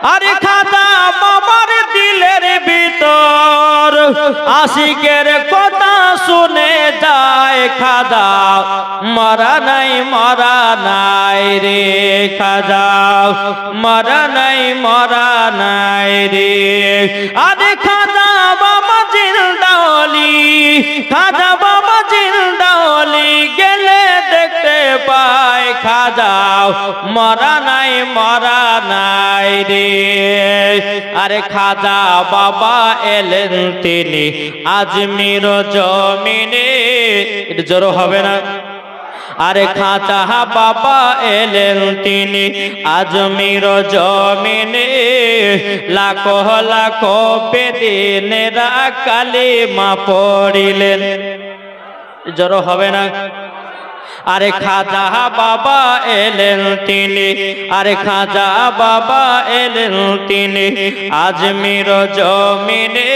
আরে খাজা বাবার দিলের ভিতর আশিকের কথা শুনে যায় খাজা মরা নাই রে খাজা মরা নাই রে আরে খাজা বাবা জিন্দাওলি খাজা বাবা জিন্দাওলি গেলে দেখতে পায় খাজা মরা নাই রে আরে খাজা বাবা এলেন তিনি আজমির জমিনে এটা জোর হবে না আরে খাজা বাবা এলেন তিনি আজমির জমিনে লাখো লাখো বেদিনেরা কালিমা পড়িলেন জোর হবে না আরে খাজা বাবা এলেন তিনি আরে খাজা বাবা এলেন তিনি আজমির জমিনে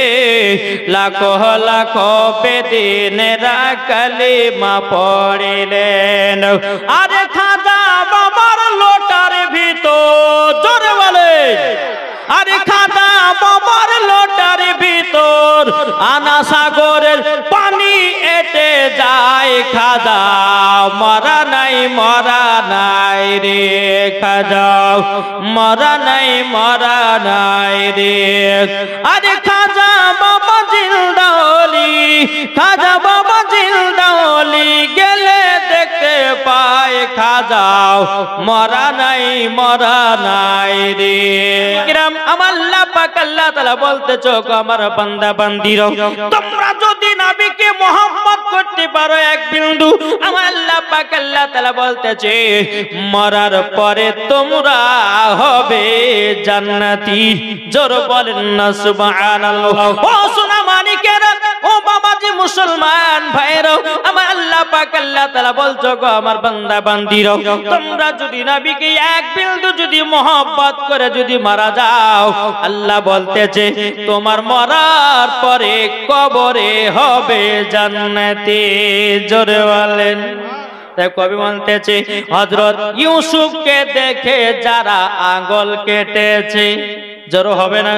লাখো লাখো বেদিনেরা কালিমা পড়িলেন আরে খাজা বাবার লোটার ভিতর জোরে বলে আরে খাজা বাবার লোটার ভিতর আনা সাগরের পানি এটে যায় খাজা মরা নাই রে খাজা মরা নাই রে আরে খাজা বাবা জিন্দাওলি খাজা বাবা জিন্দাওলি গেলে দেখতে পায় খাজা মরা নাই রে আমার আল্লাহ পাক আল্লাহ তাআলা বলতেছো আমার বান্দা বান্দিরা তোমরা যদি নবীকে মোহাম্মদ করতে পারো এক বিন্দু আমার আল্লাহ পাক আল্লাহ তাআলা বলতেছে মরার পরে তোমরা হবে জান্নাতি জোর বলেন না সুবহানাল্লাহ ও সোনা মানিকেরা ও বাবাজি মুসলমান ভাইরা আমার আল্লাহ পাক আল্লাহ তাআলা বলছো গো আমার বান্দা বান্দিরা তোমরা যদি নবীকে এক বিন্দু যদি মোহাম্মত করে যদি মারা যাও আল্লাহ বলতেছে তোমার মরার পরে কবরে হবে জান্নাতে জোরে বলেন তাই কবি বলতেছে হযরত ইউসুফকে দেখে যারা আঙ্গুল কেটেছে জোর হবে না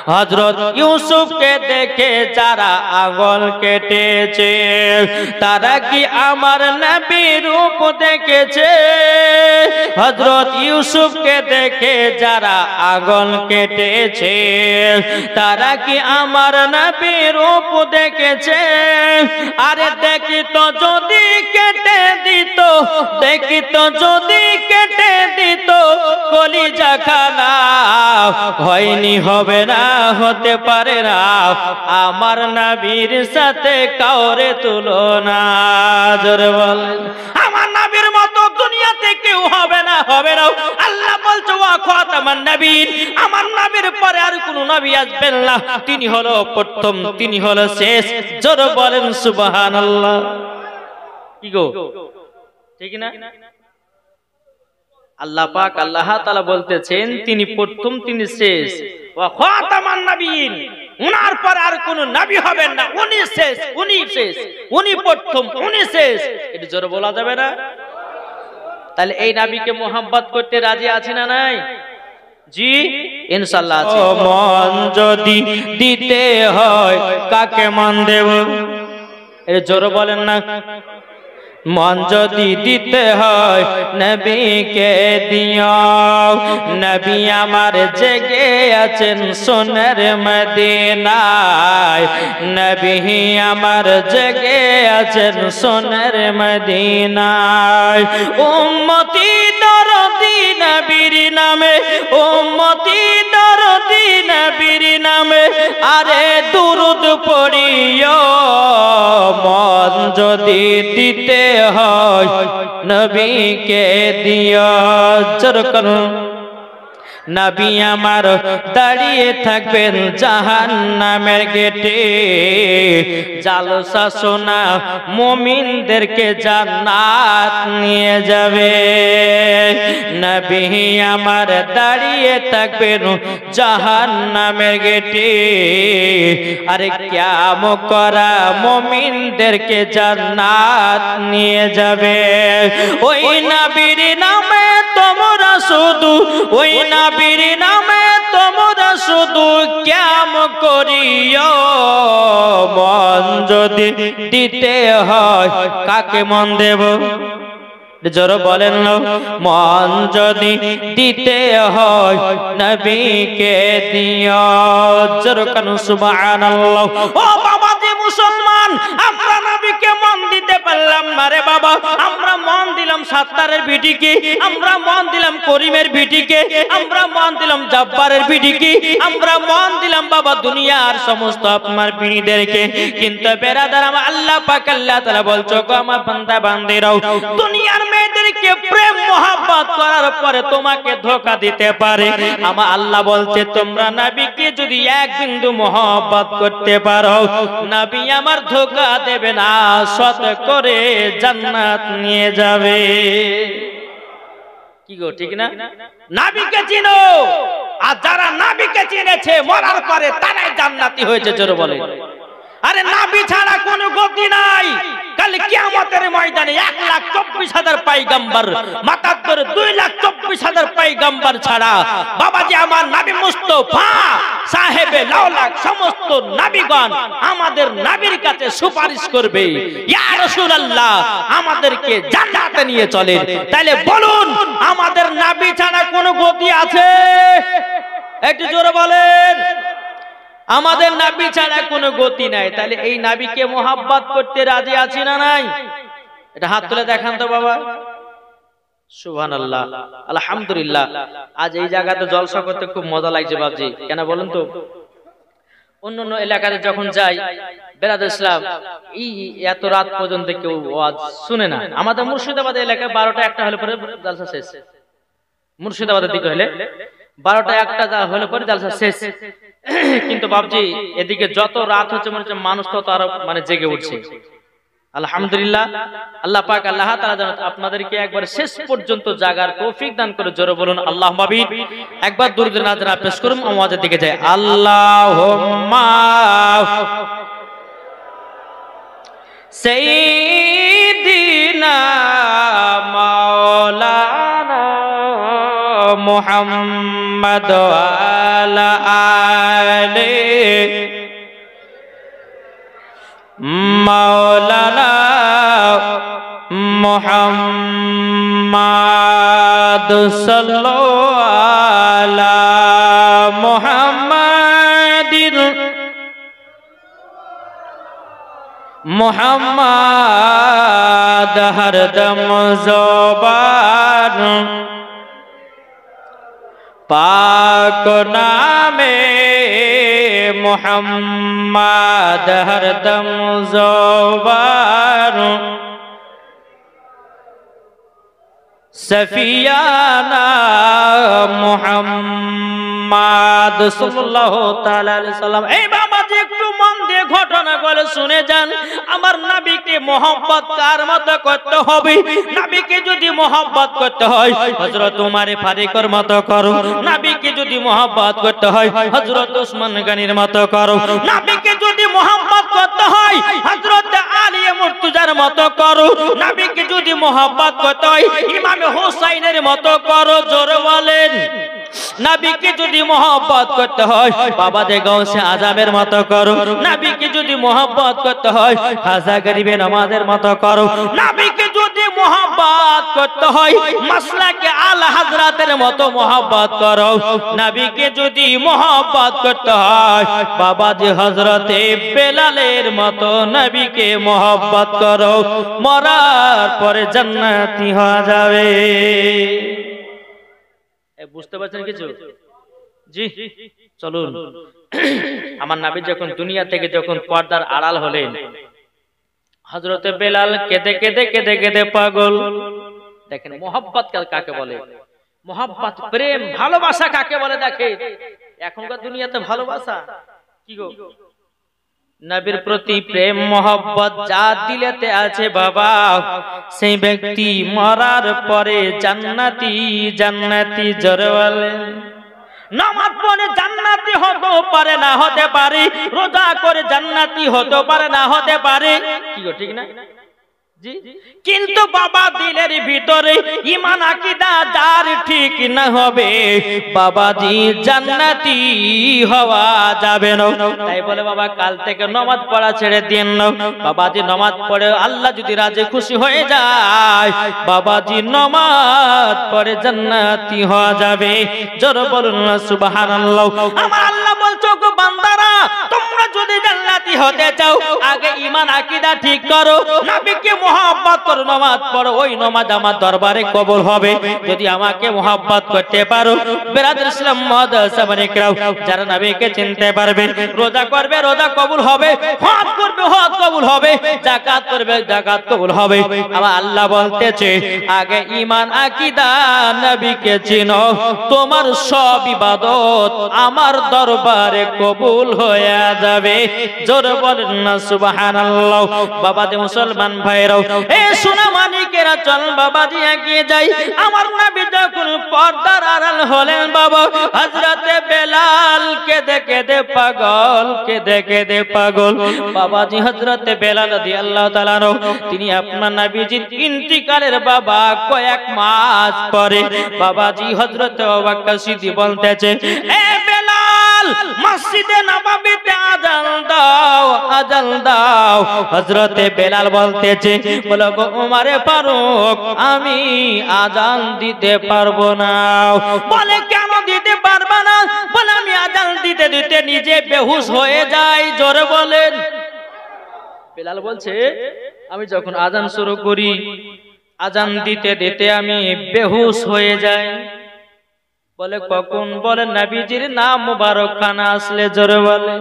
হযরত ইউসুফকে দেখে যারা আঙ্গুল কেটেছে তারা কি আমার নবীর রূপ দেখেছে হযরত ইউসুফকে দেখে যারা আঙ্গুল কেটেছে তারা কি আমার নবীর রূপ দেখেছে আরে দেখিত যদি কেটে দিত দেখিত যদি কেটে দিত কলিজা খানা হয়নি হবে না হতে পারে না আমার নবীর সাথে কাউরে তুলনা জোরে বলেন আমার নবীর মতো দুনিয়াতে কেউ হবে না আল্লাহ বলছে ওয়া খাতামান নবীন আমার নবীর পরে আর কোনো নবী আসবেন না তিনি হলো প্রথম তিনি হলো শেষ জোরে বলেন সুবহানাল্লাহ কি গো ঠিক না আল্লাহ পাক আল্লাহ তাআলা বলতেছেন তিনি প্রথম তিনি শেষ ওয়া খাতামান নবীন উনার পর আর কোন নবী হবেন না উনি শেষ উনি প্রথম উনি শেষ এটা জোরে বলা যাবে না তাহলে এই নবীকে মোহাম্মত করতে রাজি আছে না নাই জি ইনশাআল্লাহ আছে মন যদি দিতে হয় কাকে মন দেব এটা জোরে বলেন না মন যদি দিতে হয় নবীকে দিও নবী আমার জেগে আছেন সোনার মদিনায় নবী আমার জেগে আছেন সোনার মদিনায় উম্মতি দরদি নবীর নামে উম্মতি দরদি নবীর নামে আরে দুরূদ পড়িও মন যদি দিতে হয় নবীকে দিও জোরে করুন নবী আমার দাঁড়িয়ে থাকবেন জাহান্নামের গেটে জালসা শোনা মুমিনদেরকে জান্নাত নিয়ে যাবে নবী আমার দাঁড়িয়ে থাকবেন জাহান্নামের গেটে আরে কিয়ামত করা মুমিনদেরকে জান্নাত নিয়ে যাবে ওই নবীর নামে তোমরা শুধু ওই নবীর নামে তোমরা শুধু ক্যাম করিও মন যদি দিতে হয় কাকে মন দেব জোর বলেন না মন যদি দিতে হয় নবীকে দিও জোর কানু সুবহানাল্লাহ ও বাবা যে মুসলমান আমরা নবীকে মন দিতে পারলাম না রে বাবা আমরা মন দিলাম সাত্তারের বিটিকে আমরা মন দিলাম করিমের বিটিকে আমরা মন দিলাম জব্বারের বিটিকে আমরা মন দিলাম বাবা দুনিয়ার সমস্ত আপনার বিড়িদেরকে কিন্তু বেরাদার আমার আল্লাহ পাক আল্লাহ তাআলা বলছো গো আমার বান্দা বান্দিরাও দুনিয়ার মেয়েদেরকে প্রেম মোহাব্বত করার পরে তোমাকে ধোঁকা দিতে পারে আমার আল্লাহ বলছে তোমরা নবীকে যদি এক বিন্দু মোহাব্বত করতে পারো নবী আমার ধোঁকা দেবে না সৎ করে জান্নাত নিয়ে যাবে কি গো ঠিক না নবীকে চিনো আর যারা নবীকে চিনেছে মরার পরে তারাই জান্নাতি হয়েছে জোরে বলে আরে নবী ছাড়া কোনো গতি নাই কাল কিয়ামতের ময়দানে 1,24,000 পয়গম্বর মাথা ধরে 2,24,000 পয়গম্বর ছাড়া বাবাজি আমার নবী মুস্তাফা সাহেবে লাউলাক সমস্ত নবীগণ আমাদের নবীর কাছে সুপারিশ করবে ইয়া রাসূলুল্লাহ আমাদেরকে জান্নাতে নিয়ে চলেন তাহলে বলুন আমাদের নবী ছাড়া কোনো গতি আছে একটু জোরে বলেন আমাদের নবী ছাড়া কোনো গতি নাই তাহলে এই নবীকে মোহাব্বত করতে রাজি আছি না নাই এটা হাত তুলে দেখান তো বাবা সুবহানাল্লাহ আলহামদুলিল্লাহ আজ এই জায়গাতে জলসা করতে খুব মজা লাগছে বাবজি কেন বলুন তো অন্যান্য এলাকাতে যখন যাই বেরাদার ইসলাম এই এত রাত পর্যন্ত কেউ ওয়াজ শুনে না আমাদের মুর্শিদাবাদ এলাকায় 12টা 1টা হলে পরে জলসা শেষ মুর্শিদাবাদের দিকে হলে 12টা 1টা হলে পরে জলসা শেষ কিন্তু বাবজি এদিকে যত রাত হচ্ছে মনে হচ্ছে মানুষ তো আরো মানে জেগে উঠছে আলহামদুলিল্লাহ আল্লাহ পাক আল্লাহ তাআলা যেন আপনাদেরকে একবার শেষ পর্যন্ত জাগার তৌফিক দান করে জোরে বলুন আল্লাহুম্মা আমিন একবার দুরূদ নাজরা পেশ করুন আওয়াজের দিকে যায় আল্লাহুম্মা সাইয়্যিদিনা মাওলানা মুহাম্মদ আলা আলি মাওলানা মুহাম্মদ সাল্লাল্লাহু আলা মুহাম্মাদিন মুহাম্মদ হরদম জবান पाक नामे मुहम्मद हरदम ज़ुबान सफियाना मुहम्मद सल्लल्लाहु ताला अलैहि वसल्लम ए बाबा जी একটু মন দিয়ে ঘটনাগুলো শুনে যান আমার নবীকে mohabbat কার মতো করতে হবে নবীকে যদি mohabbat করতে হয় হযরত উমর ফারুকের মতো করো নবীকে যদি mohabbat করতে হয় হযরত ওসমান গনির মতো করো নবীকে যদি mohabbat করতে হয় হযরত আলী মুর্তজার মতো করো নবীকে যদি mohabbat করতে হয় ইমাম হুসাইনের মতো করো জোরে বলেন নবীকে যদি mohabbat করতে হয় বাবা দে গাউসে আজমের মতো করো নবীকে যদি mohabbat করতে হয় খাজা গরিবে নামাজের মতো করো নবীকে যদি mohabbat করতে হয় মাসলাকে আলা হযরতের মতো mohabbat করো নবীকে যদি mohabbat করতে হয় বাবা জি হযরতে বেলালের মতো নবীকে mohabbat করো মরার পরে জান্নাতি হয়ে যাবে বুঝতে পারছেন কিছু জি চলুন আমার নবী যখন দুনিয়া থেকে যখন পর্দার আড়াল হলেন হযরতে বেলাল কেঁদে কেঁদে কেঁদে কেঁদে পাগল দেখেন mohabbat কাকে বলে mohabbat প্রেম ভালোবাসা কাকে বলে দেখেন এখনকার দুনিয়াতে ভালোবাসা কি গো নবীর প্রতি প্রেম mohabbat যা দিলেতে আছে বাবা সেই ব্যক্তি মরার পরে জান্নাতি জান্নাতি জোরে বলেন নামাজ পড়ে জান্নাতি হতে পারে না হতে পারে রোজা করে জান্নাতি হতে পারে না হতে পারে কি গো ঠিক না জি কিন্তু বাবা দিলের ভিতরে ঈমান আকীদা যার ঠিক না হবে বাবাজি জান্নাতি হওয়া যাবে না। তাই বলে বাবা কাল থেকে নামাজ পড়া ছেড়ে দিন না বাবাজি। নামাজ পড়ে আল্লাহ যদি রাজি খুশি হয়ে যায় বাবাজি নামাজ পড়ে জান্নাতি হওয়া যাবে। জোরে বলুন না সুবহানাল্লাহ। আমার আল্লাহ বলছো গো বান্দারা তোমরা যদি জান্নাতি হতে চাও আগে ঈমান আকীদা ঠিক করো, নবীকে মুহাব্বত করো, নামাজ পড়ো, ওই নামাজ আমার দরবারে কবুল হবে। যদি আমাকে মুহাব্বত করতে পারো বিরাদর ইসলাম মুআজ্জামানে কিরাম যারা নবীকে চিনতে পারবে, রোজা করবে রোজা কবুল হবে, হজ করবে হজ কবুল হবে, যাকাত করবে যাকাত কবুল হবে। আমার আল্লাহ বলতেছে আগে ঈমান আকীদা নবীকে চিনো, তোমার সব ইবাদত আমার দরবারে কবুল হয়ে যাবে। জোরে বলেন না সুবহানাল্লাহ। বাবাজি মুসলমান ভাইরাও এ সোনা মানিকেরা চল বাবাজি এগিয়ে যাই। আমার নবী যখন পর্দার আড়াল হলেন বাবা হযরতে বেলাল কেঁদে কেঁদে পাগল, কেঁদে কেঁদে পাগল। বাবাজি হযরতে বেলাল রাদিয়াল্লাহু তাআলা তিনি আপনার নবীজির ইন্তিকালের বাবা কয়েক মাস পরে বাবাজি হযরতে আবু বকর সিদ্দিক বলতেছে এ বেলাল মসজিদে নববীতে আযান দাও আযান দাও। হযরতে বেলাল বলতেছে বলো গো ওমরে ফারুক আমি আযান দিতে পারবো না। বলে কেন দিতে পারবা না? বলে আমি আযান দিতে দিতে নিজে বেহুশ হয়ে যাই। জোরে বলেন। বেলাল বলছে আমি যখন আযান শুরু করি আযান দিতে দিতে আমি বেহুশ হয়ে যাই। বলে কখন? বলে নবীজির নাম মুবারক খানা আসলে। জোরে বলে।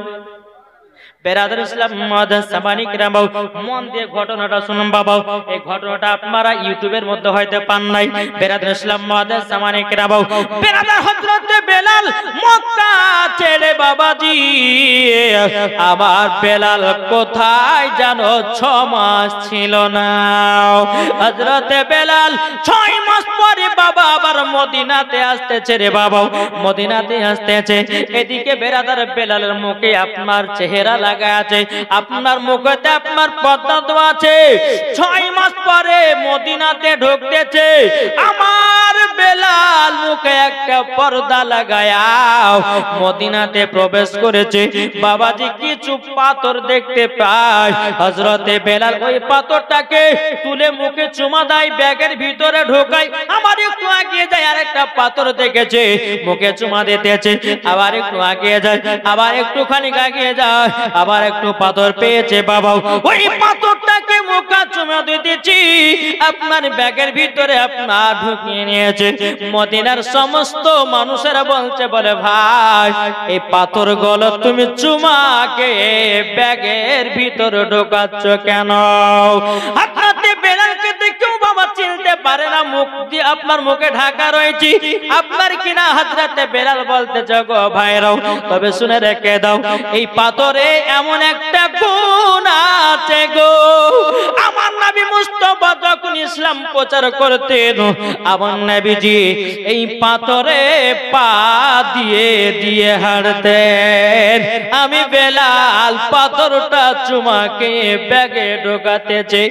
বেরাদর ইসলাম মুআজ্জামানে কিরাম মন দিয়ে ঘটনাটা শুনুন বাবা। এই ঘটনাটা আপনারা ইউটিউবের মধ্যে হয়তো পান নাই। বেরাদর ইসলাম মুআজ্জামানে কিরাম বেরাদর হযরতে বেলাল মক্কা ছেড়ে বাবাজি আমার বেলাল কোথায় জানো 6 মাস ছিল না। হযরতে বেলাল 6 মাস পরে বাবা আবার মদিনাতে আসতেছে রে বাবা, মদিনাতে আসতেছে। এদিকে বেরাদর বেলালের মুখে আপনার চেহারা লাগা আছে, আপনার মুখেতে আপনার পর্দা দেওয়া আছে। 6 মাস পরে মদিনাতে ঢুকতেছে আমার বেলাল মুখে একটা পর্দা লাগায়া মদিনাতে প্রবেশ করেছে। বাবাজি কিছু পাথর দেখতে পায়। হযরতে বেলাল ওই পাথরটাকে তুলে মুখে চুমা দেয়, ব্যাগের ভিতরে ঢোকায়। আমার একটু আগিয়ে যায় আরেকটা পাথর দেখেছে মুখে চুমা দিতেছে, আবার একটু আগিয়ে যায়, আবার একটুখানি আগিয়ে যায়, আবার একটু পাথর পেয়েছে বাবা। ওই পাথরটাকে মুখে চুমা দিতেছি আপনার ব্যাগের ভিতরে আপনার ঢুকিয়ে নিয়েছে। মদিনার সমস্ত মানুষেরা বলছে বলে ভাই এই পাথর গুলো তুমি চুমাকে ব্যাগের ভিতরে ঢোকাচ্ছ কেন? হযরতে বেলালকে দেখেও বাবা চিনতে পারে না, মুখ দিয়ে আপনার মুখে ঢাকা রয়েছে আপনার কিনা। হযরতে বেলাল বলতে গো ভাইরাও তবে শুনে রেখে দাও এই পাথরে এমন একটা গুণ আছে গো। আমার নবী মুস্তাফা যখন ইসলাম প্রচার করতেন আমার নবীজি এই পাথরে পা দিয়ে দিয়ে হাঁটতেন। আমি বেলাল পাথরটা চুমাকে ব্যাগে ঢোকাতেছে।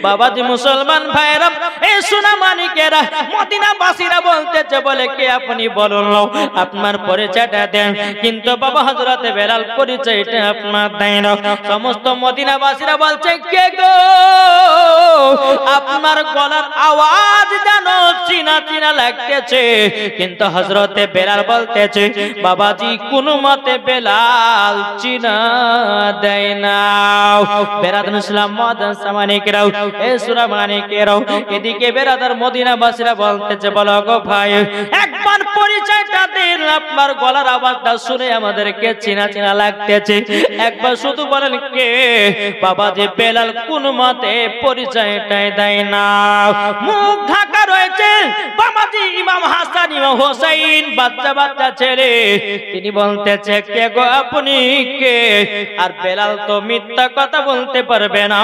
বাবাজি মুসলমান ভাইরা এই সোনা মানিকেরা মদিনাবাসীরা বলতেছে বলে কে আপনি বলুন আপনার পরিচয়টা দেন। কিন্তু বাবা হযরতে বেলাল পরিচয়টা আপনার দেয় না। সমস্ত মদিনাবাসীরা বলছে কে গো? আপনার গলার আওয়াজ যেন চিনা চিনা লাগতেছে। কিন্তু হযরতে বেলাল বলতেছে বাবাজি কোনো মতে বেলাল চিনা দেয় না। বেরাদর ইসলাম মুআজ্জামানে কিরাম এ সূরা মানিকেরাও এদিকে বেরাদর মদিনাবাসীরা বলতেছে বলো গো ভাই একবার পরিচয়টা দিন, আপনার গলার আওয়াজটা শুনে আমাদেরকে চিনা চিনা লাগতেছে, একবার শুধু বলেন কে? বাবাজি বেলাল কোন মতে পরিচয়টাই দেয় না, মুখ ঢাকা রয়েছে। বাবাজি ইমাম হাসান ইমাম হোসেন বাচ্চা বাচ্চা ছেলে, তিনি বলতেছে কে গো আপনি কে? আর বেলাল তো মিথ্যা কথা বলতে পারবে না,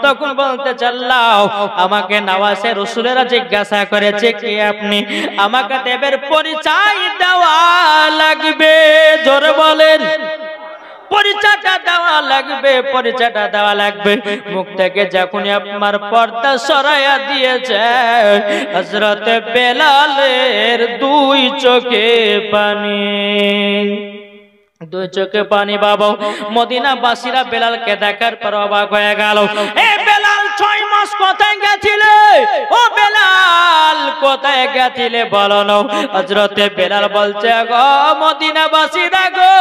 তখন বলতে চাল্লাও আমাকে নওয়াজে রাসূলেরা জিজ্ঞাসা করেছে কে আপনি, আমাকে দেবের পরিচয় দেওয়া লাগবে। জোরে বলেন পরিচয়টা দেওয়া লাগবে, পরিচয়টা দেওয়া লাগবে। মুখ থেকে যখনই আপনার পর্দা সরাইয়া দিয়েছে, হযরত বেলালের দুই চোখে পানি, দুই চোখে পানি বাবা। মদিনাবাসীরা বেলালকে দেখার পর অবাক হয়ে গেল। এ বেলাল 6 মাস কোথায় গেছিলে? ও বেলাল কোথায় গেছিলে বলো না। হযরত বেলাল বলছে, গো মদিনাবাসীরা গো,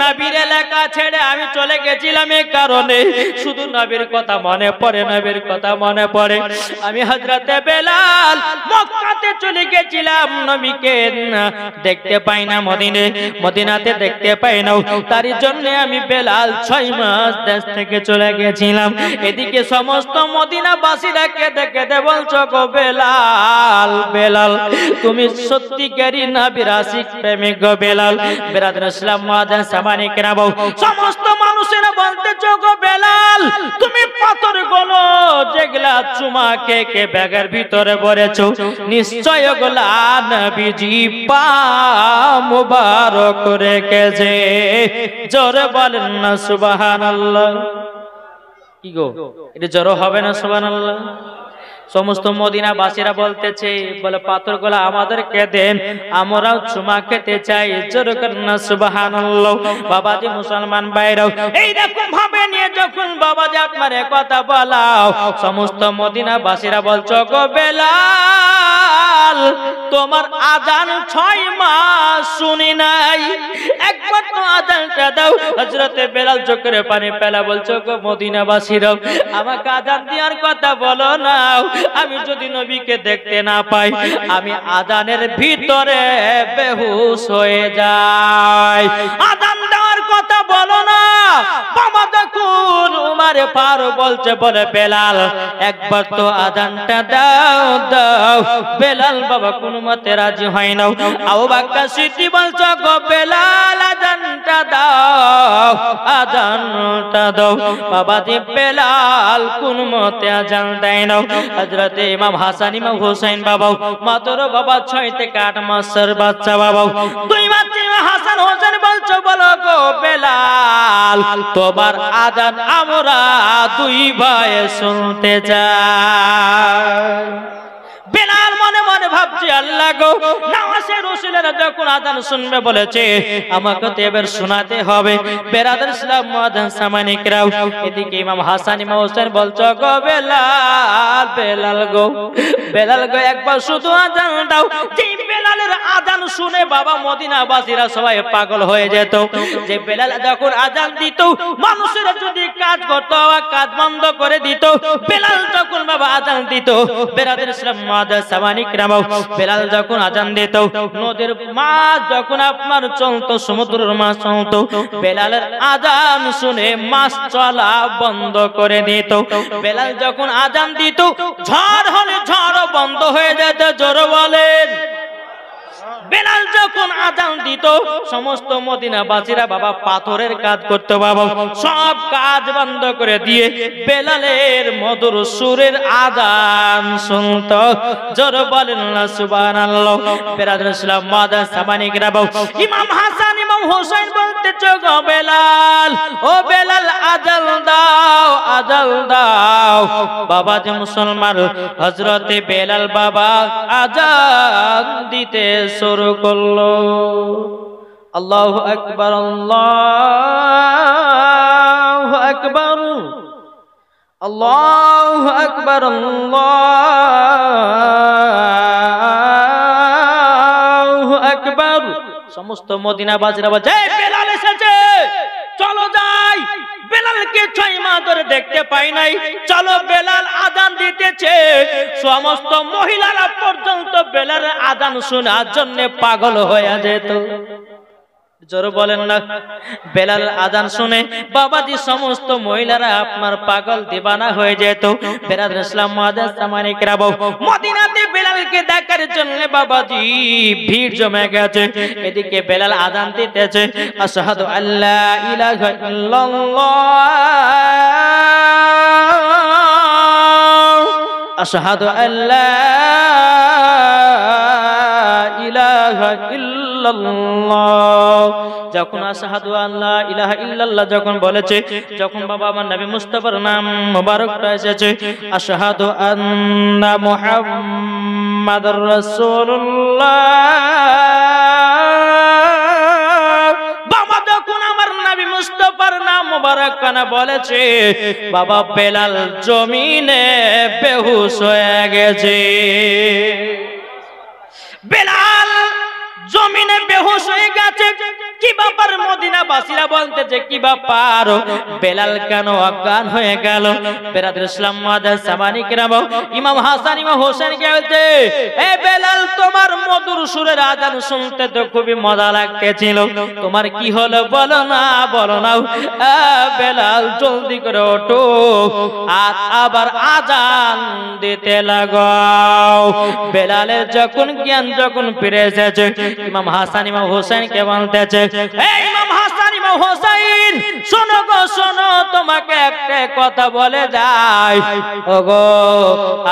নবীর এলাকা ছেড়ে আমি চলে গেছিলাম এই কারণে, শুধু নবীর কথা মনে পড়ে, নবীর কথা মনে পড়ে। আমি হযরত বেলাল মক্কাতে চলে গেছিলাম, নবীকে দেখতে পাই না, মদিনাতে দেখতে পাই না, তার জন্য আমি বেলাল 6 মাস দেশ থেকে চলে গেছিলাম। এদিকে সমস্ত মদিনাবাসীরা কেঁদে কেঁদে বলছো, গো বেলাল, বেলাল তুমি সত্যিকারী নবীর আশিক প্রেমিক গো বেলাল। বিরাদর ইসলাম মুআজ্জিন সামানিক রাবো, সমস্ত মানুষেরা বলতেছো, গো বেলাল তুমি পাথরগুলো যেগুলা চুমা খেয়ে ব্যাগের ভিতরে ভরেছো, নিশ্চয় ওগুলা নবীজি পা মুবারক রেখেছে। জোরে বলেন না সুবহানাল্লাহ। কি গো, এটা জোরে হবে না সুবহানাল্লাহ? সমস্ত মদিনাবাসীরা বলতেছে, বলে পাথরগুলো আমাদেরকে দেন, আমরাও চুমা খেতে চাই। জোরে করেন না সুবহানাল্লাহ। বাবাজি মুসলমান ভাইরাও এইরকম ভাবে নিয়ে যখন বাবাজি আপনার কথা বলাও, সমস্ত মদিনাবাসীরা বলছো, গো বেলাল তোমার আজান 6 মাস শুনি নাই, একবার তো আজানটা দাও। হযরত বেলাল চোখের পানি ফেলা বলছো, গো মদিনাবাসীরা আমাকে আজান দেওয়ার কথা বলো না, আমি যদি নবীকে দেখতে না পাই আমি আজানের ভিতরে বেহুশ হয়ে যাই। আজান দেওয়ার কথা বলো না। বাবা দেখুন উমারে ফারুক বলছে, বলে বেলাল একবার তো আজানটা দাও দাও। বেলাল বাবা কোন মতে রাজি হয় না। আবু বকর সিদ্দিক বলছে, গো বেলাল আজানটা দাও, আজানটা দাও। বাবা দি বেলাল কোন মতে আজান দেয় না। হযরত ইমাম হাসান ইমাম হুসাইন বাবা মাত্র বাবা 6 থেকে 8 মাসের বাচ্চা বাবা, দুই বাচ্চা হাসান হোসেন বলছো, বলো গো বেলাল তোমার আজান আমরা দুই ভাই শুনতে চাই। বেলাল মনে মনে ভাবছে, আল্লাহ গো নামাজে রাসূলেরা যখন আযান শুনবে বলেছে আমাকে তো এবার শোনাতে হবে। বিরাদর ইসলাম মুআজ্জিন সামানিক রাও, এদিকে ইমাম হাসান ইমাম হোসেন বলছো, গো বেলাল, বেলাল গো, বেলাল গো একবার শুধু আযান দাও। যে বেলালের আযান শুনে বাবা মদিনাবাসীরা সবাই পাগল হয়ে যেত। যে বেলাল যখন আযান দিত মানুষেরা যদি কাজ করতো কাজ বন্ধ করে দিত। বেলাল যখন বাবা আযান দিত, বিরাদর ইসলাম সামানিক রাও, বেলাল যখন আজান দিত নদীর মাছ যখন আপনার চলতো, সমুদ্রের মাছ চলতো, বেলালের আজান শুনে মাছ চলা বন্ধ করে দিত। বেলাল যখন আজান দিত ঝড় হলে ঝড় বন্ধ হয়ে যেত। জোরে বলেন। বেলাল যখন আজান দিত সমস্ত মদিনাবাসীরা বাবা পাথরের কাজ করতে, বাবা সব কাজ বন্ধ করে দিয়ে বেলালের মধুর সুরের আজান শুনতো। জোরে বলেন না সুবহানাল্লাহ। বিরাদর ইসলাম মুআজ্জিন সামানিক রাও, ইমাম হাসান ইমাম হোসেন বলতেছো, গো বেলাল, ও বেলাল আজান দাও, আজান দাও। বাবা যে মুসলমান হযরতে বেলাল বাবা আজান দিতে শুরু করলো। আল্লাহু আকবার, আল্লাহু আকবার, আল্লাহু আকবার, আল্লাহু আকবার। সমস্ত মদিনাবাসীরা বলছে, বেলাল এসেছে, চলো যাই। বেলালকে 6 মাস ধরে দেখতে পাই নাই, চলো বেলাল আজান দিতেছে। সমস্ত মহিলারা পর্যন্ত বেলালের আজান শোনার জন্য পাগল হয়ে যেত। জোরে বলেন না। বেলাল আজান শুনে বাবাজি সমস্ত মহিলারা আপনার পাগল দিবানা হয়ে যেত। বিরাদর ইসলাম মুআজ্জিন সামানিক রাও, মদিনাতে বেলালকে দেখার জন্য বাবাজি ভিড় জমে গেছে। এদিকে বেলাল আজান দিতেছে, আশহাদু আল্লা ইলাহা ইল্লাল্লাহ, আশহাদু আল্লা ইলাহা ইল্লাল্লাহ। ইল্লাল্লাহ, যখন আশহাদু আল্লা ইলাহা ইল্লাল্লাহ যখন বলেছে, যখন বাবা আমার নবী মুস্তাফার নাম মোবারকটা এসেছে আশহাদু আন্না মুহাম্মাদুর রাসূলুল্লাহ, বাবা যখন আমার নবী মুস্তাফার নাম মোবারক কানা বলেছে, বাবা বেলাল জমিনে বেহুশ হয়ে গেছে। বেলাল জমিনে বেহুশ হয়ে গেছে। কি ব্যাপার? মদিনাবাসীরা বলতেছে কি ব্যাপার, বেলাল কেন অজ্ঞান হয়ে গেল? বেরাদুল ইসলাম মুআদ্দাস সামানি কিরাম ইমাম হাসান ইমাম হোসেন কে বলতে, এ বেলাল তোমার মধুর সুরের আজান শুনতে তো খুবই মজা লাগতেছিল, তোমার কি হলো বলো না, বলো না। বেলাল জলদি করে ওঠো আর আবার আজান দিতে লাগাও। বেলালের যখন জ্ঞান যখন ফিরে এসেছে, ইমাম হাসান ইমাম হোসেন কে বলতেছে, এই ইমাম হাসান ইমাম হোসেন শোনো গো শোনো, তোমাকে একটা কথা বলে যাই। ওগো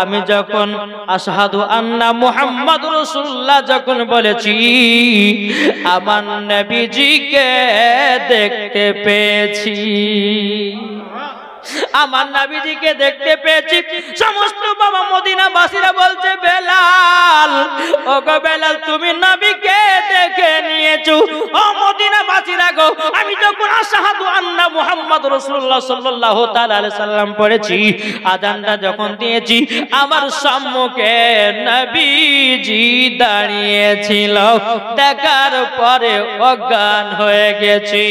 আমি যখন আশহাদু আন্না মুহাম্মাদুর রাসূলুল্লাহ যখন বলেছি, আমার নবীজিকে দেখতে পেয়েছি, আমার নবীজিকে দেখতে পেয়েছি। সমস্ত বাবা মদিনাবাসীরা বলছে, বেলাল ওগো বেলাল তুমি নবীকে দেখে নিয়েছো। ও মদিনাবাসীরা গো, আমি যখন আশহাদু আন্না মুহাম্মাদুর রাসূলুল্লাহ সাল্লাল্লাহু তাআলা আলাইহি সাল্লাম পড়েছি, আযানটা যখন দিয়েছি, আমার সম্মুখে নবীজি দাঁড়িয়েছিল, দেখার পরে অজ্ঞান হয়ে গেছে।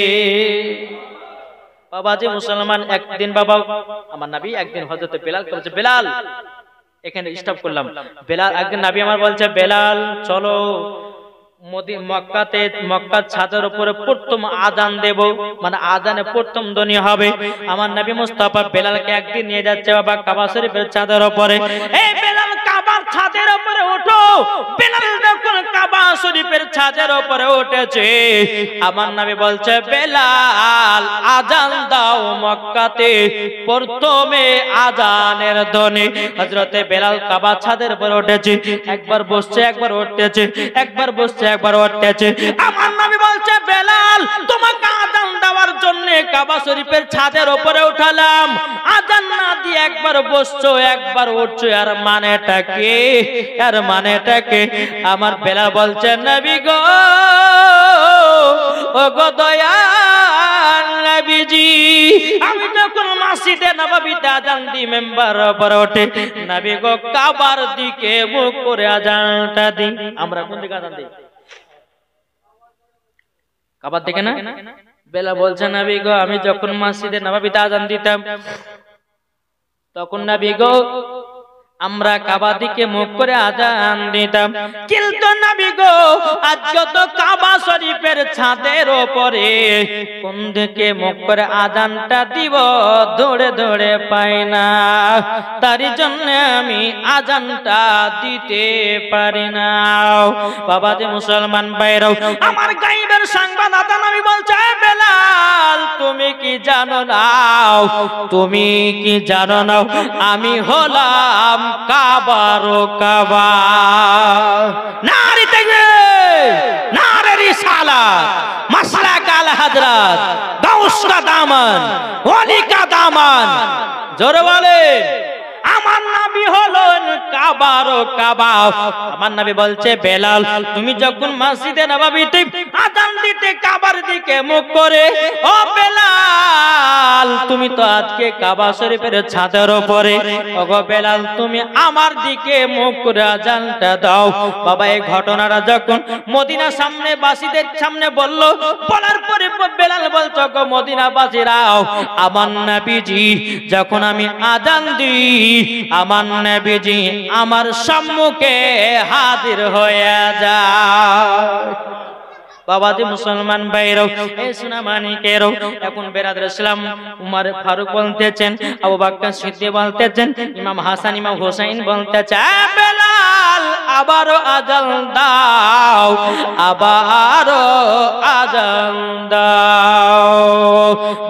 বাবাজি মুসলমান, একদিন বাবা আমার নবী একদিন হযরত বেলাল বলছে, বেলাল এখানে স্টপ করলাম। বেলাল একদিন নবী আমার বলছে, বেলাল চলো মক্কার ছাদের উপরে প্রথম আযান দেব, মানে আযানে প্রথম ধ্বনি হবে। আমার নবী মুস্তাফা বেলালকে একদিন নিয়ে যাচ্ছে বাবা কাবা শরীফের ছাদের উপরে। এই বেলাল কাবার ছাদের উপরে ওঠো। বেলাল যখন কাবা শরীফের ছাদের উপরে উঠেছে, আমার নবী বলছে, বেলাল আযান দাও মক্কাতে প্রথমে আযানের ধ্বনি। হযরতে বেলাল কাবা ছাদের উপরে উঠেছে, একবার বসছে একবার উঠতেছে, একবার বসছে একবার উঠতেছে। আমার নবী বলছে, বেলাল তোমাকে আযান দেওয়ার জন্য কাবা শরীফের ছাদের উপরে উঠালাম, আযান না দিয়ে একবার বসছো একবার উঠছো, আর মানেটা কি? আর মানেটা কি? আমার বেলাল বলছে, নবী গো ও গো দয়াল নবীজি, আমি যখন মসজিদে নববীতে আযান দি মেম্বার উপরে ওঠে, নবী গো কাবার দিকে মুখ করে আযানটা দিই। আমরা কোন দিকে আযান দিই? কাবার দিকে না? বেলাল বলছে, নবী গো আমি যখন মসজিদে নববীতে আযান দিতাম, তখন নবী গো আমরা কাবা দিকে মুখ করে আযান দিতাম, কিন্তু নবী গো আজকে তো কাবা শরীফের ছাদের উপরে কোন দিকে মুখ করে আযানটা দিব দৌড়ে দৌড়ে পাই না, তার জন্য আমি আযানটা দিতে পারি না। বাবাজি মুসলমান ভাইরাও, আমার গায়েবের সংবাদ আতা নবী বলছে, বেলাল তুমি কি জানো না, তুমি কি জানো না, আমি হলাম কাবারো কাবা। নারে তাকবীর, নারে রিসালাত, মাসলাক আল হযরত, গাউস কা দামান, ওলি কা দামান। জোরে বলেন, আমার নবী হলেন কাবারো কাবা। আমার নবী বলছে, বেলাল তুমি যখন মসজিদে নববীতে আযান দিতে কাবার দিকে মুখ করে, ও বেলাল তুমি তো আজকে কাবা শরীফের ছাদের উপরে, ওগো বেলাল তুমি আমার দিকে মুখ করে আযানটা দাও। বাবা এই ঘটনাটা যখন মদিনা সামনে বাসীদের সামনে বলল, বলার পরে বেলাল বলছে, ওগো মদিনাবাসীরাও, আমার নবীজি যখন আমি আযান দিই, আমার নবীজি আমার সম্মুখে হাজির হয়ে যায়। বাবাজি মুসলমান ভাইরাও, এই সোনামানিকেরও, এখন বেরাদুল ইসলাম উমর ফারুক বলতেছেন, আবু বকর সিদ্দিক বলতেছেন, ইমাম হাসান ইমাম হোসেন বলতেছেন, বেলাল আবারো আযান দাও, আবারো আযান দাও।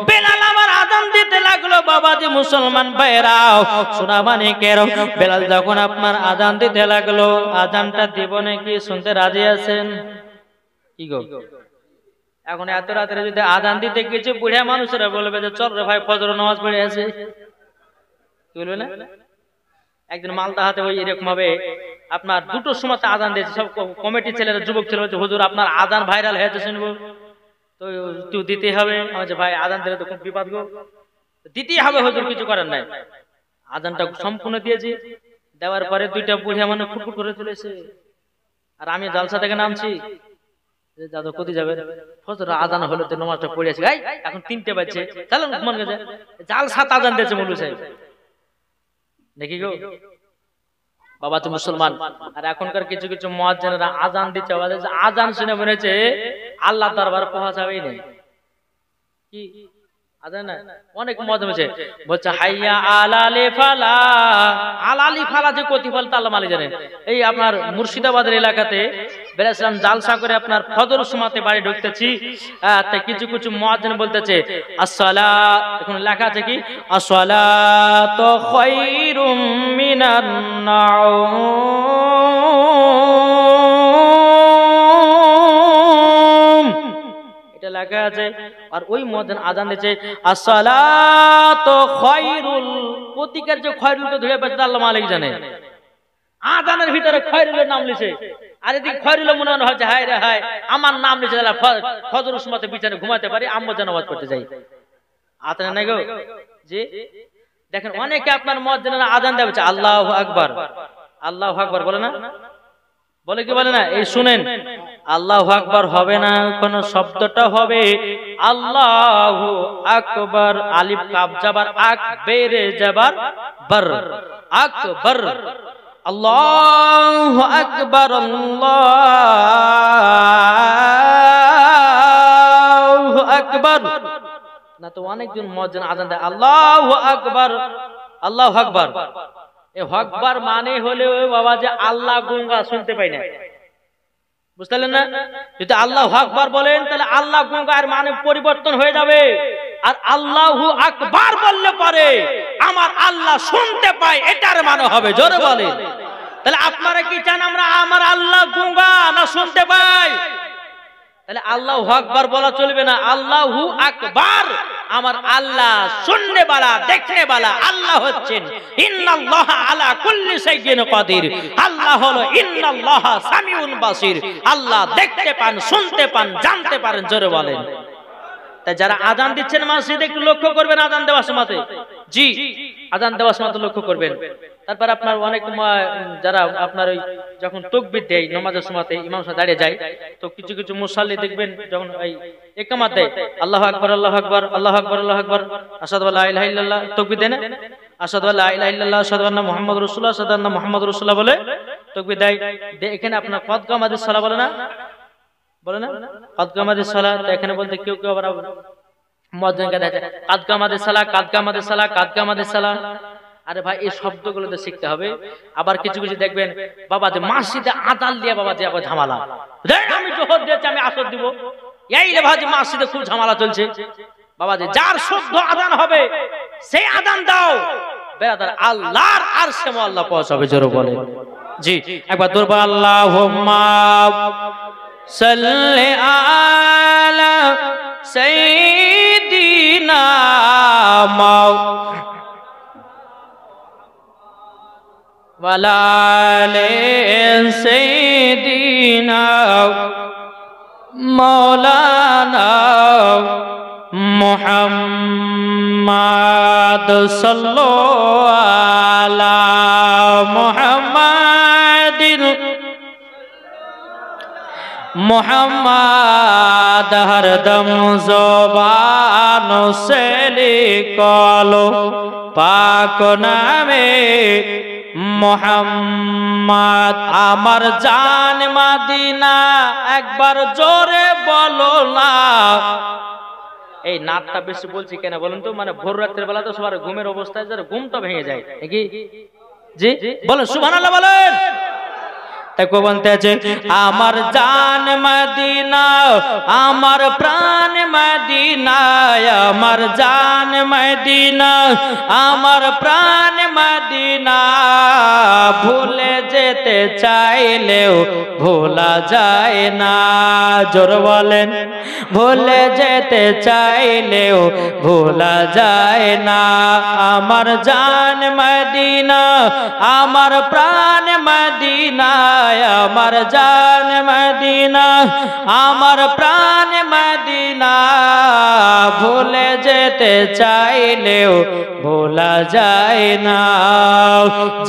বেলাল আবার আযান দিতে লাগলো। বাবাজি মুসলমান ভাইরাও, সোনামানিকেরও, বেলাল যখন আপনার আযান দিতে লাগলো, আযানটা দিব নাকি শুনতে রাজি আছেন? কি গো, এখন এত রাত্রে যদি আজান দিতে কিছু বুড়িয়া মানুষেরা বলবে যে চল রে ভাই ফজর নামাজ পড়ে আছে, কি বলবে না? একদিন মালদা হাতে ওই এরকম ভাবে আপনার দুটোর সময় আজান দিয়েছে, সব কমিটি ছেলেরা যুবক ছেলে বলছে হুজুর আপনার আজান ভাইরাল হয়েছে শুনবো, তো তুই দিতেই হবে। আমার ভাই আজান দিলে তো খুব বিপদ গো, দিতেই হবে হুজুর, কিছু করার নাই। আজানটা সম্পূর্ণ দিয়েছি, দেওয়ার পরে দুইটা বুড়িয়া মানুষ ফুটফুট করে চলেছে, আর আমি জালসা থেকে নামছি, দাদা কোথায় যাবে, ফজর আজান হলো তো নামাজটা পড়ে আছে, এখন 3টে বাজছে, চলো মন গেছে জালসা আজান দিয়েছে মৌলভী সাহেব, দেখি গো বাবা তো মুসলমান। আর এখনকার কিছু কিছু মুয়াজ্জিনরা আজান দিচ্ছে, আজান শুনে বলেছে আল্লাহ দরবারে পৌঁছাবেই না, কি আজান না অনেক মুয়াজ্জিন বলছে হাইয়া আলালি ফালা, আলালি ফালা যে কতিফল তা আল্লাহ মালিক জানেন। এই আপনার মুর্শিদাবাদের এলাকাতে বেরাসলাম জালসা করে আপনার ফজর সময়তে বাড়ি ঢুকতেছি, তাই কিছু কিছু মুয়াজ্জিন বলতেছে আসসালাত, এখন লেখা আছে কি আসসালাতু খায়রুম মিনান নাওম, এটা লেখা আছে। আর ওই মুয়াজ্জিন আজান দিচ্ছে আসসালাতু খায়রুল, প্রতিকার যে খায়রুলকে ধরে পাচ্ছে আল্লাহ মালিক জানে, আজানের ভিতরে খয়রুলের নাম লিখে, আর এদিকে খয়রুল মনে হচ্ছে হায় রে হায় আমার নাম লিখে ফজরের সময়তে বিছানায় ঘুমাতে পারি, আম্মু জানাজ পড়তে যাই, আজান নাই গো। যে দেখেন অনেকে আপনার মুয়াজ্জিনরা আজান দেবে আল্লাহু আকবার, আল্লাহু আকবার বলে না, বলে কি বলে না? এই শুনেন, আল্লাহু আকবার হবে না, কোন শব্দটা হবে আল্লাহু আকবার, আলিফ কাফ জাবার আক, বেরে জাবার বর, আকবার, আল্লাহু আকবার, আল্লাহু আকবার না। তো অনেকজন মুয়াজ্জিন আজান দেয় আল্লাহু আকবার, আল্লাহু আকবার, এই আকবার মানে হলো বাবা যে আল্লাহ গুঙ্গা শুনতে পাই না, বুঝলেন না? যদি আল্লাহু আকবার বলেন তাহলে আল্লাহ গুঙ্গার মানে পরিবর্তন হয়ে যাবে, আর আল্লাহু আকবার বললে পরে আমার আল্লাহ শুনতে পায়, এটার মানে হবে, জোরে বলেন। তাহলে আপনারা কি চান আমরা আমার আল্লাহ গুঙ্গা না শুনতে পাই? তাহলে আল্লাহু আকবার বলা চলবে না, আল্লাহু আকবার, আমার আল্লাহ শুননে বালা দেখনে বালা আল্লাহ হচ্ছেন, ইন্নাল্লাহা আলা কুল্লি শাইইন কাদির, আল্লাহ হলো ইন্নাল্লাহা সামিউন বাসির, আল্লাহ দেখতে পান, শুনতে পান, জানতে পারেন, জোরে বলেন। তাই যারা আজান দিচ্ছেন মসজিদে একটু লক্ষ্য করবেন আজান দেওয়ার সময়তে, জি আজান দেওয়ার সময় লক্ষ্য করবেন। তারপর আপনার অনেক যারা আপনার ওই যখন তাকবীর দেয় নামাজের সময়তে ইমাম সাহেব দাঁড়িয়ে যায়, তো কিছু কিছু মুসাল্লি দেখবেন যখন এই ইকামত দেয় আল্লাহু আকবার, আল্লাহু আকবার, আল্লাহু আকবার, আল্লাহু আকবার, আশহাদু আল্লা ইলাহা ইল্লাল্লাহ, তাকবীর দেন, আশহাদু আল্লা ইলাহা ইল্লাল্লাহ, আশহাদু আন্না মুহাম্মাদুর রাসূলুল্লাহ, আশহাদু আন্না মুহাম্মাদুর রাসূলুল্লাহ বলে তাকবীর দেয়। এখানে আপনার কদ কামাদিস সালাহ বলে না, বলে না কদ কামাদিস সালাহ, তো এখানে বলতে কেউ কেউ আবার মুয়াজ্জিনকে দেখে কদ কামাদিস সালাহ, কদ কামাদিস সালাহ, কদ কামাদিস সালাহ। আরে ভাই এই শব্দগুলো তো শিখতে হবে। আবার কিছু কিছু দেখবেন বাবা যে মসজিদে আযান দিয়ে বাবা যে আবার ঝামেলা, আমি জোহর দিয়েছি আমি আসর দিব, এই রে ভাই মসজিদে খুব ঝামেলা চলছে। বাবা যে যার শুদ্ধ আযান হবে সেই আযান দাও, বেরাদার আল্লাহর আরশে মুআল্লা পৌঁছাবে, জোরে বলে জি একবার দরবার আল্লাহুম্মা সাল্লি আলা সাইয়্যিদিনা ওয়ালা আলি সাইয়্যিদিনা মাওলানা মুহাম্মাদ সাল্লাল্লাহু আলা মুহাম্মাদিন মুহাম্মাদ হরদম জবান সে লিখলো পাক নামে মুহাম্মদ। আমার জান মদিনা একবার জোরে বলো না। এই নাটটা বেশি বলছি কেন বলুন তো, মানে ভোর রাতের বেলা তো সবার ঘুমের অবস্থায় যারা ঘুমটা ভেঙে যায় নাকি, জি বলেন সুবহানাল্লাহ বলেন। তাই কো বলতে আছে আমার জান মদিনা, আমার প্রাণ মদিনা, আমার জান মদিনা, আমার প্রাণ মদিনা, ভুলে যেতে চাইলেও ভোলা যায় না। জোর বলেন, ভুলে যেতে চাইলেও ভোলা যায় না। আমার জান মদিনা, আমার প্রাণ মদিনা, আমার জান মদিনা, আমার প্রাণ মদিনা, ভুলে যেতে চাইলেও ভোলা যায় না।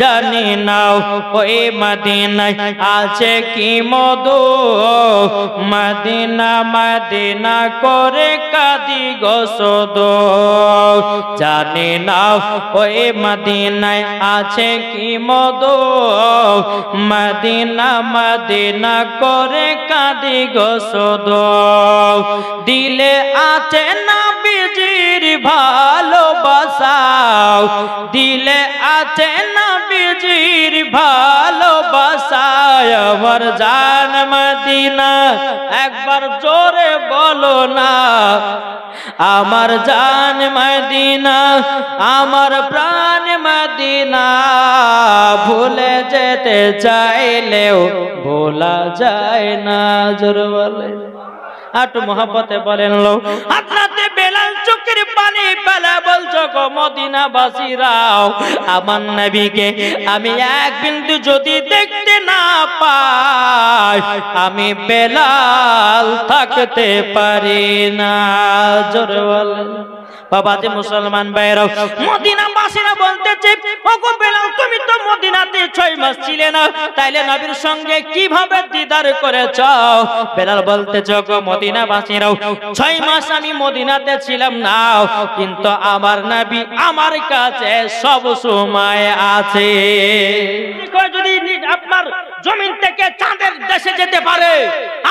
জানি না ওই মদিনায় আছে কি মধু, মদিনা মদিনা করে কাঁদি গো শুধু। জানি না ওই মদিনায় আছে কি মধু, মদিনা মদিনা করে কাঁদি গো শুধু। দিলে আছে নবীজির ভালোবাসা, দিলে আছে নবীজির ভালোবাসা। আমার জান মদিনা, একবার জোরে বলো না। আমার জান মদিনা, আমার প্রাণ মদিনা, ভুলে যেতে চাইলেও ভোলা যায় না। জোরে বলে একটু মহব্বতে বলেন লো। আপনাতে বেলাল চোখের পানি পেলা বলছো গো মদিনাবাসীরাও, আমার নবীকে আমি এক বিন্দু যদি দেখতে না পাই, আমি বেলাল থাকতে পারি না। জোরে বলেন বাবাজি মুসলমান ভাইরাও, মদিনাবাসীরা বলতেছে ওগো বেলাল তুমি তো মদিনাতে 6 মাস ছিলে না, তাইলে নবীর সঙ্গে কিভাবে দিদার করেছ? বেলাল বলতেছে ওগো মদিনাবাসীরাও 6 মাস আমি মদিনাতে ছিলাম না, কিন্তু আমার নবী আমার কাছে সব সময় আছে। যদি আপনার জমিন থেকে চাঁদের দেশে যেতে পারে,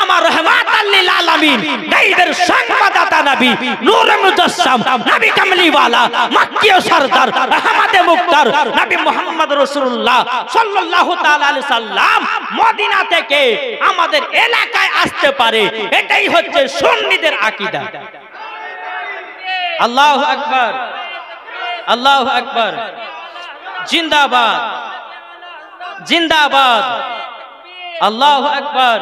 আমার রহমাতাল লিল আলামিন গায়বের সংবাদদাতা নবী নূরে মুজাসসাম নবী কামলিওয়ালা মক্কি ও সরদার আহমদে মুক্তার নবী মুহাম্মদ রাসূলুল্লাহ সাল্লাল্লাহু তাআলা আলাইহি সাল্লাম মদিনা থেকে আমাদের এলাকায় আসতে পারে, এটাই হচ্ছে সুন্নিদের আকীদা। আল্লাহু আকবার, আল্লাহু আকবার, জিন্দাবাদ, জিন্দাবাদ, আল্লাহু আকবার,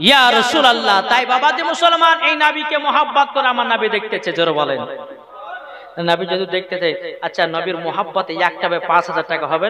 ইয়া রাসূলুল্লাহ। তাই বাবাজি মুসলমান এই নবীকে মহব্বত করে আমার নবী দেখতেছে। জোরে বলেন, নবী যদি দেখতে চাই, আচ্ছা নবীর মহব্বতে এক টাবে 5000 টাকা হবে না?